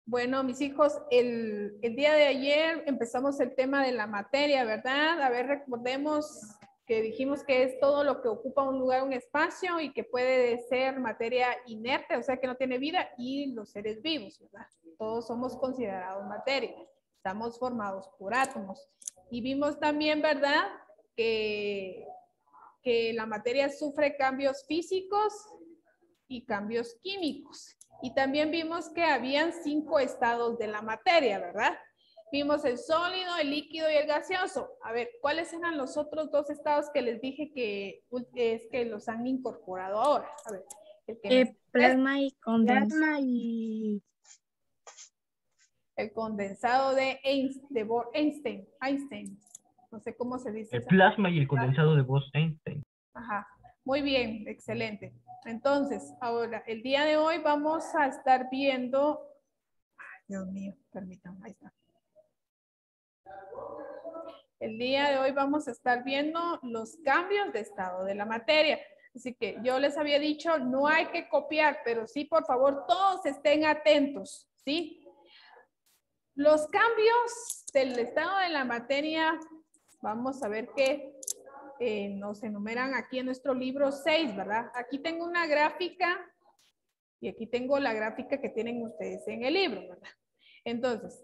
Bueno, mis hijos, el día de ayer empezamos el tema de la materia, ¿verdad? A ver, recordemos que dijimos que es todo lo que ocupa un lugar, un espacio y que puede ser materia inerte, o sea, que no tiene vida, y los seres vivos, ¿verdad? Todos somos considerados materia. Estamos formados por átomos. Y vimos también, ¿verdad? Que la materia sufre cambios físicos y cambios químicos. Y también vimos que habían 5 estados de la materia, ¿verdad? Vimos el sólido, el líquido y el gaseoso. A ver, ¿cuáles eran los otros 2 estados que les dije que es que los han incorporado ahora? A ver, el que plasma y condensado. El condensado de Einstein. No sé cómo se dice. El plasma y el condensado de Bose-Einstein. Ajá. Muy bien, excelente. Entonces, ahora, el día de hoy vamos a estar viendo... Ay, Dios mío, permítanme, ahí está. El día de hoy vamos a estar viendo los cambios de estado de la materia. Así que yo les había dicho, no hay que copiar, pero sí, por favor, todos estén atentos, ¿sí? Los cambios del estado de la materia, vamos a ver que nos enumeran aquí en nuestro libro 6, ¿verdad? Aquí tengo una gráfica y aquí tengo la gráfica que tienen ustedes en el libro, ¿verdad? Entonces,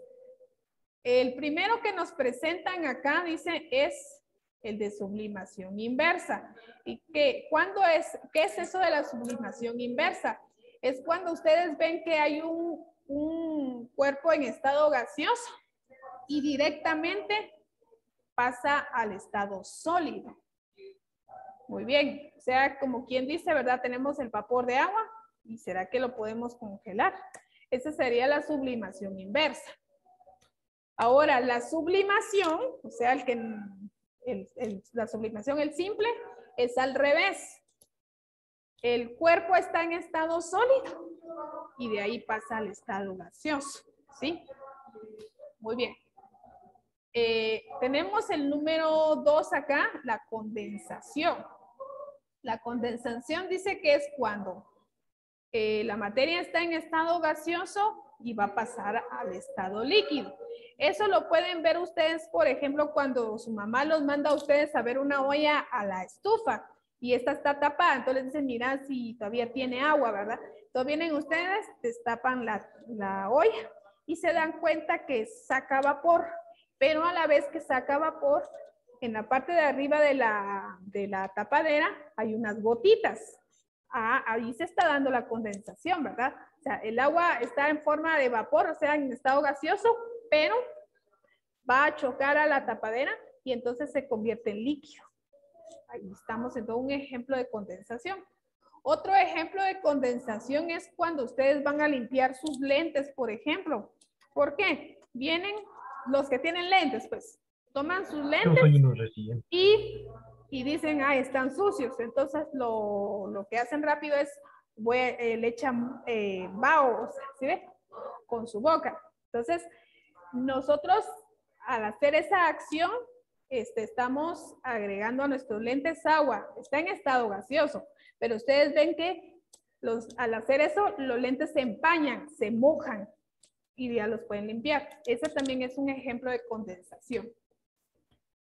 el primero que nos presentan acá, dice, es el de sublimación inversa. ¿Y qué es eso de la sublimación inversa? Es cuando ustedes ven que hay un cuerpo en estado gaseoso y directamente pasa al estado sólido. Muy bien, o sea, como quien dice, ¿verdad? Tenemos el vapor de agua y ¿será que lo podemos congelar? Esa sería la sublimación inversa. Ahora, la sublimación, o sea, la sublimación, el simple, es al revés. El cuerpo está en estado sólido y de ahí pasa al estado gaseoso, ¿sí? Muy bien. Tenemos el número 2 acá, la condensación. La condensación dice que es cuando la materia está en estado gaseoso y va a pasar al estado líquido. Eso lo pueden ver ustedes, por ejemplo, cuando su mamá los manda a ustedes a ver una olla a la estufa y esta está tapada. Entonces les dicen, mira si todavía tiene agua, ¿verdad? Entonces vienen ustedes, destapan la olla y se dan cuenta que saca vapor, pero a la vez que saca vapor, en la parte de arriba de la tapadera hay unas gotitas. Ahí se está dando la condensación, ¿verdad? O sea, el agua está en forma de vapor, o sea, en estado gaseoso, pero va a chocar a la tapadera y entonces se convierte en líquido. Ahí estamos en todo un ejemplo de condensación. Otro ejemplo de condensación es cuando ustedes van a limpiar sus lentes, por ejemplo. ¿Por qué? Vienen los que tienen lentes, pues, toman sus lentes y dicen, están sucios. Entonces, lo que hacen rápido es, le echan vaho, ¿sí ve? Con su boca. Entonces, nosotros, al hacer esa acción, estamos agregando a nuestros lentes agua. Está en estado gaseoso, pero ustedes ven que al hacer eso, los lentes se empañan, se mojan y ya los pueden limpiar. Ese también es un ejemplo de condensación.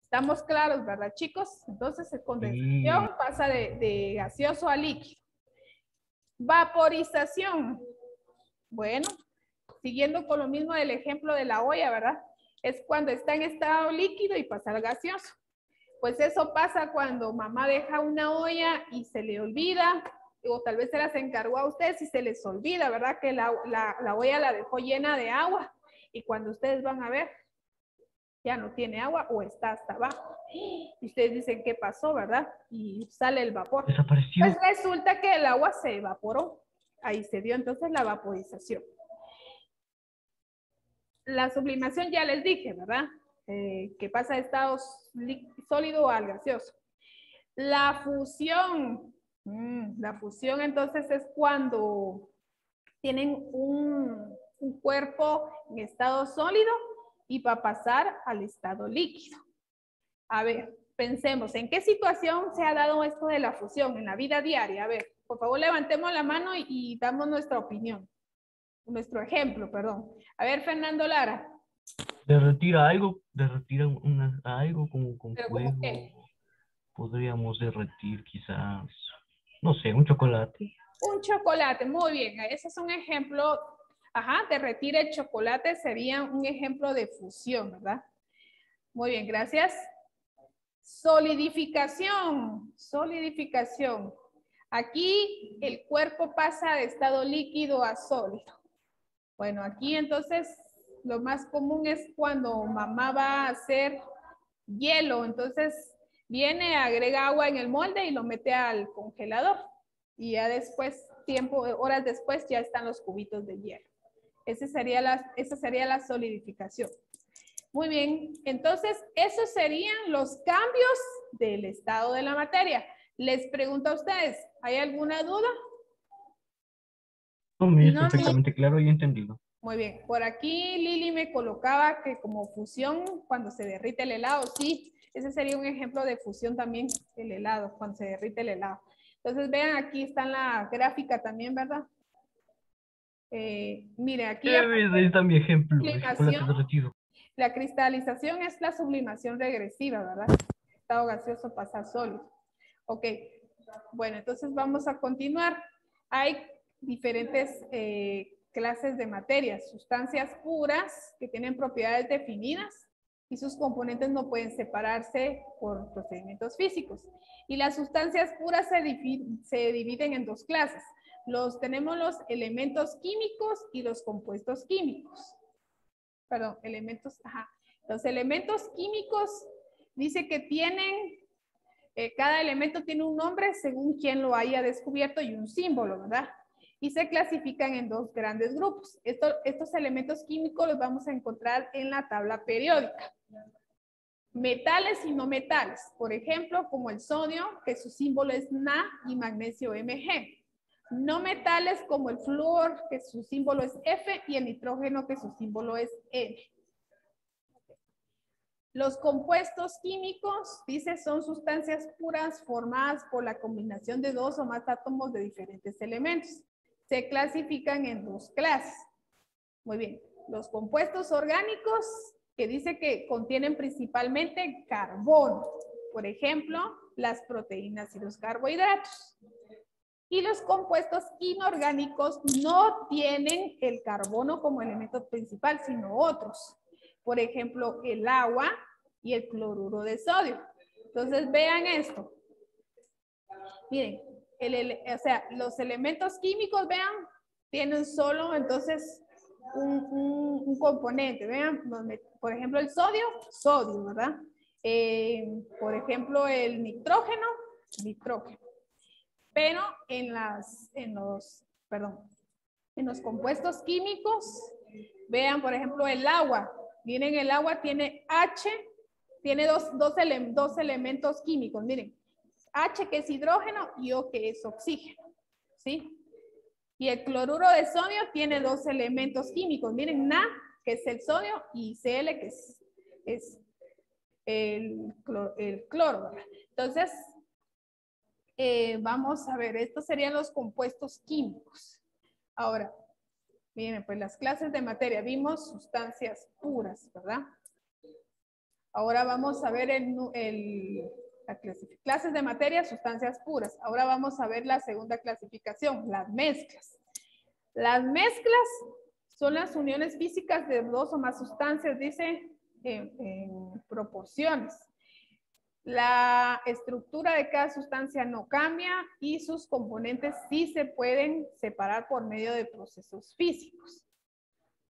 ¿Estamos claros, verdad, chicos? Entonces, la condensación pasa de gaseoso a líquido. Vaporización. Bueno, siguiendo con lo mismo del ejemplo de la olla, ¿verdad? Es cuando está en estado líquido y pasa al gaseoso. Pues eso pasa cuando mamá deja una olla y se le olvida, o tal vez se las encargó a ustedes y se les olvida, ¿verdad? Que la olla la dejó llena de agua y cuando ustedes van a ver, ya no tiene agua o está hasta abajo. Y ustedes dicen, ¿qué pasó, verdad? Y sale el vapor. Desapareció. Pues resulta que el agua se evaporó. Ahí se dio entonces la vaporización. La sublimación ya les dije, ¿verdad? Que pasa de estado sólido al gaseoso. La fusión. La fusión entonces es cuando tienen un cuerpo en estado sólido y va a pasar al estado líquido. A ver, pensemos, ¿en qué situación se ha dado esto de la fusión en la vida diaria? A ver, por favor levantemos la mano y damos nuestra opinión. nuestro ejemplo, perdón. A ver, Fernando Lara. Derretir algo, algo como con ¿Pero como fuego. qué? Podríamos derretir quizás, no sé, un chocolate. Un chocolate, muy bien. Ese es un ejemplo. Ajá, derretir el chocolate sería un ejemplo de fusión, ¿verdad? Muy bien, gracias. Solidificación. Solidificación. Aquí el cuerpo pasa de estado líquido a sólido. Bueno, aquí entonces lo más común es cuando mamá va a hacer hielo. Entonces viene, agrega agua en el molde y lo mete al congelador. Y ya después, horas después, ya están los cubitos de hielo. Esa sería la solidificación. Muy bien, entonces esos serían los cambios del estado de la materia. Les pregunto a ustedes, ¿hay alguna duda? No, me es No, perfectamente claro y entendido. Muy bien, por aquí Lili me colocaba que como fusión cuando se derrite el helado, sí, ese sería un ejemplo de fusión también, el helado, cuando se derrite el helado. Entonces vean, aquí está en la gráfica también, ¿verdad? Mire, aquí Ahí está mi ejemplo, el chocolate sublimación, derretido. la cristalización es la sublimación regresiva, ¿verdad? Estado gaseoso pasa a sólido. Ok, bueno, entonces vamos a continuar. Hay diferentes clases de materias, sustancias puras que tienen propiedades definidas y sus componentes no pueden separarse por procedimientos físicos. Y las sustancias puras se dividen en dos clases. Tenemos los elementos químicos y los compuestos químicos. Perdón, elementos, ajá. Los elementos químicos dice que tienen, cada elemento tiene un nombre según quien lo haya descubierto y un símbolo, ¿verdad? Y se clasifican en dos grandes grupos. Estos elementos químicos los vamos a encontrar en la tabla periódica. Metales y no metales, por ejemplo, como el sodio, que su símbolo es Na, y magnesio Mg. No metales como el flúor, que su símbolo es F, y el nitrógeno, que su símbolo es N. Los compuestos químicos, dice, son sustancias puras formadas por la combinación de dos o más átomos de diferentes elementos. Se clasifican en dos clases. Muy bien. Los compuestos orgánicos, que dice que contienen principalmente carbono. Por ejemplo, las proteínas y los carbohidratos. Y los compuestos inorgánicos no tienen el carbono como elemento principal, sino otros. Por ejemplo, el agua y el cloruro de sodio. Entonces, vean esto. Miren, o sea, los elementos químicos, vean, tienen solo, entonces, un componente. Vean, por ejemplo, el sodio, ¿verdad? Por ejemplo, el nitrógeno. Pero en los compuestos químicos, vean, por ejemplo, el agua. Miren, el agua tiene H, tiene dos elementos químicos. Miren, H que es hidrógeno y O que es oxígeno. ¿Sí? Y el cloruro de sodio tiene dos elementos químicos. Miren, Na, que es el sodio, y Cl, que es el cloro. Entonces, vamos a ver, estos serían los compuestos químicos. Ahora, miren, pues las clases de materia, vimos sustancias puras, ¿verdad? Ahora vamos a ver las clases de materia, sustancias puras. Ahora vamos a ver la segunda clasificación, las mezclas. Las mezclas son las uniones físicas de dos o más sustancias, dice, en proporciones. La estructura de cada sustancia no cambia y sus componentes sí se pueden separar por medio de procesos físicos.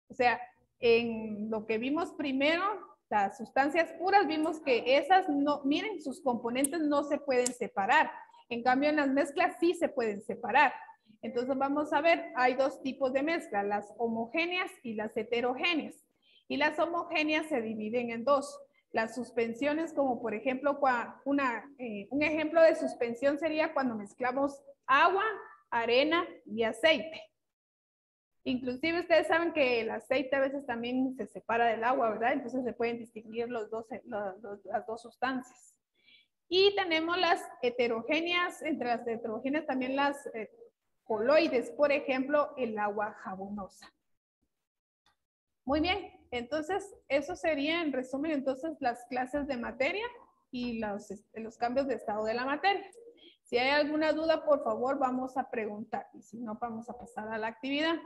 O sea, en lo que vimos primero, las sustancias puras, vimos que esas no, miren, sus componentes no se pueden separar. En cambio, en las mezclas sí se pueden separar. Entonces vamos a ver, hay dos tipos de mezcla, las homogéneas y las heterogéneas. Y las homogéneas se dividen en dos. Las suspensiones, como por ejemplo, un ejemplo de suspensión sería cuando mezclamos agua, arena y aceite. Inclusive ustedes saben que el aceite a veces también se separa del agua, ¿verdad? Entonces se pueden distinguir las dos sustancias. Y tenemos las heterogéneas, entre las heterogéneas también las coloides, por ejemplo, el agua jabonosa. Muy bien, entonces eso sería en resumen entonces las clases de materia y los cambios de estado de la materia. Si hay alguna duda, por favor, vamos a preguntar y si no, vamos a pasar a la actividad.